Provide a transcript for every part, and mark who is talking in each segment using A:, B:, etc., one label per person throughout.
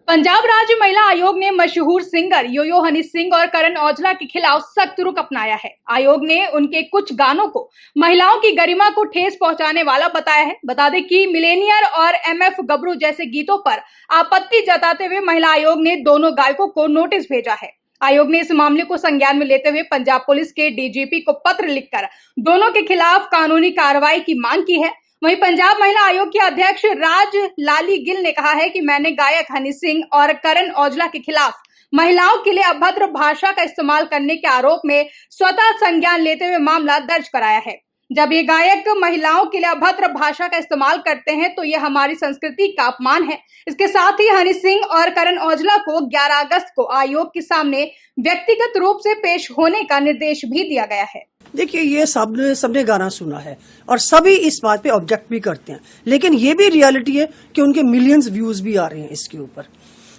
A: पंजाब राज्य महिला आयोग ने मशहूर सिंगर यो-यो हनी सिंह और करण औजला के खिलाफ सख्त रुख अपनाया है। आयोग ने उनके कुछ गानों को महिलाओं की गरिमा को ठेस पहुंचाने वाला बताया है। बता दें कि मिलेनियर और एमएफ गबरू जैसे गीतों पर आपत्ति जताते हुए महिला आयोग ने दोनों गायकों को नोटिस भेजा है। आयोग ने इस मामले को संज्ञान में लेते हुए पंजाब पुलिस के डीजीपी को पत्र लिखकर दोनों के खिलाफ कानूनी कार्रवाई की मांग की है। वहीं पंजाब महिला आयोग की अध्यक्ष राज लाली गिल ने कहा है कि मैंने गायक हनी सिंह और करण औजला के खिलाफ महिलाओं के लिए अभद्र भाषा का इस्तेमाल करने के आरोप में स्वतः संज्ञान लेते हुए मामला दर्ज कराया है। जब ये गायक महिलाओं के लिए अभद्र भाषा का इस्तेमाल करते हैं तो ये हमारी संस्कृति का अपमान है। इसके साथ ही हनी सिंह और करण औजला को 11 अगस्त को आयोग के सामने व्यक्तिगत रूप से पेश होने का निर्देश भी दिया गया है।
B: देखिए, ये सबने गाना सुना है और सभी इस बात पे ऑब्जेक्ट भी करते हैं, लेकिन ये भी रियलिटी है कि उनके मिलियंस व्यूज भी आ रहे हैं इसके ऊपर।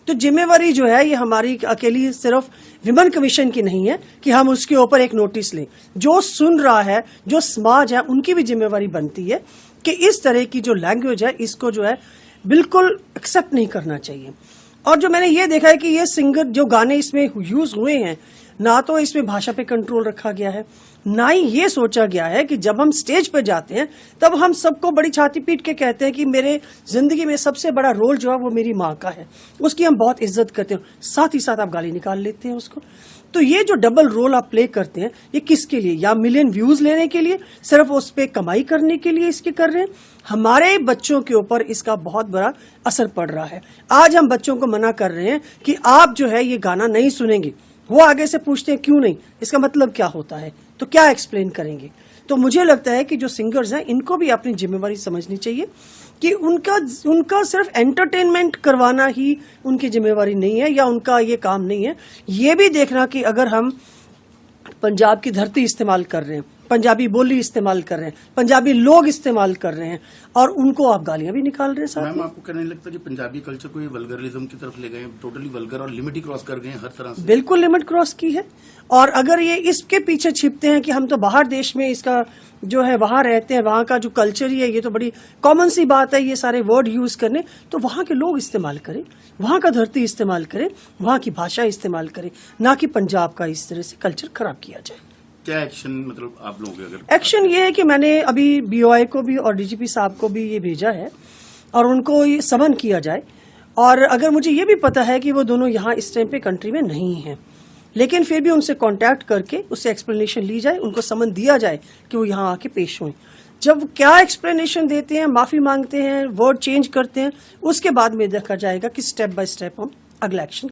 B: तो जिम्मेवारी जो है ये हमारी अकेली सिर्फ विमेन कमीशन की नहीं है कि हम उसके ऊपर एक नोटिस लें। जो सुन रहा है, जो समाज है, उनकी भी जिम्मेवारी बनती है कि इस तरह की जो लैंग्वेज है इसको जो है बिल्कुल एक्सेप्ट नहीं करना चाहिए। और जो मैंने ये देखा है कि ये सिंगर जो गाने इसमें यूज हुए हैं, ना तो इसमें भाषा पे कंट्रोल रखा गया है, ना ही ये सोचा गया है कि जब हम स्टेज पे जाते हैं तब हम सबको बड़ी छाती पीट के कहते हैं कि मेरे जिंदगी में सबसे बड़ा रोल जो है वो मेरी माँ का है, उसकी हम बहुत इज्जत करते हैं, साथ ही साथ आप गाली निकाल लेते हैं उसको। तो ये जो डबल रोल आप प्ले करते हैं ये किसके लिए? या मिलियन व्यूज लेने के लिए, सिर्फ उस पर कमाई करने के लिए इसके कर रहे हैं? हमारे बच्चों के ऊपर इसका बहुत बड़ा असर पड़ रहा है। आज हम बच्चों को मना कर रहे हैं कि आप जो है ये गाना नहीं सुनेंगे। वो आगे से पूछते हैं क्यों नहीं, इसका मतलब क्या होता है, तो क्या एक्सप्लेन करेंगे? तो मुझे लगता है कि जो सिंगर्स हैं इनको भी अपनी जिम्मेवारी समझनी चाहिए कि उनका सिर्फ एंटरटेनमेंट करवाना ही उनकी जिम्मेवारी नहीं है या उनका ये काम नहीं है। ये भी देखना कि अगर हम पंजाब की धरती इस्तेमाल कर रहे हैं, पंजाबी बोली इस्तेमाल कर रहे हैं, पंजाबी लोग इस्तेमाल कर रहे हैं और उनको आप गालियां भी निकाल रहे हैं साथ में।
C: मैम, आपको कहने लगता है कि पंजाबी कल्चर को ये वल्गरिज्म की तरफ ले गए, टोटली वल्गर और लिमिट ही क्रॉस कर गए हैं हर तरह से?
B: बिल्कुल लिमिट क्रॉस की है। और अगर ये इसके पीछे छिपते हैं कि हम तो बाहर देश में इसका जो है वहां रहते हैं, वहां का जो कल्चर ही है, ये तो बड़ी कॉमन सी बात है ये सारे वर्ड यूज करने, तो वहां के लोग इस्तेमाल करें, वहां का धरती इस्तेमाल करें, वहां की भाषा इस्तेमाल करें, ना कि पंजाब का इस तरह से कल्चर खराब किया जाए।
C: क्या एक्शन मतलब आप लोगों के? अगर
B: एक्शन ये है कि मैंने अभी बीओआई को भी और डीजीपी साहब को भी ये भेजा है और उनको ये समन किया जाए। और अगर मुझे ये भी पता है कि वो दोनों यहाँ इस टाइम पे कंट्री में नहीं हैं, लेकिन फिर भी उनसे कांटेक्ट करके उससे एक्सप्लेनेशन ली जाए, उनको समन दिया जाए कि वो यहाँ आके पेश हों। जब क्या एक्सप्लेनेशन देते हैं, माफी मांगते हैं, वर्ड चेंज करते हैं, उसके बाद में देखा जाएगा कि स्टेप बाय स्टेप हम अगला एक्शन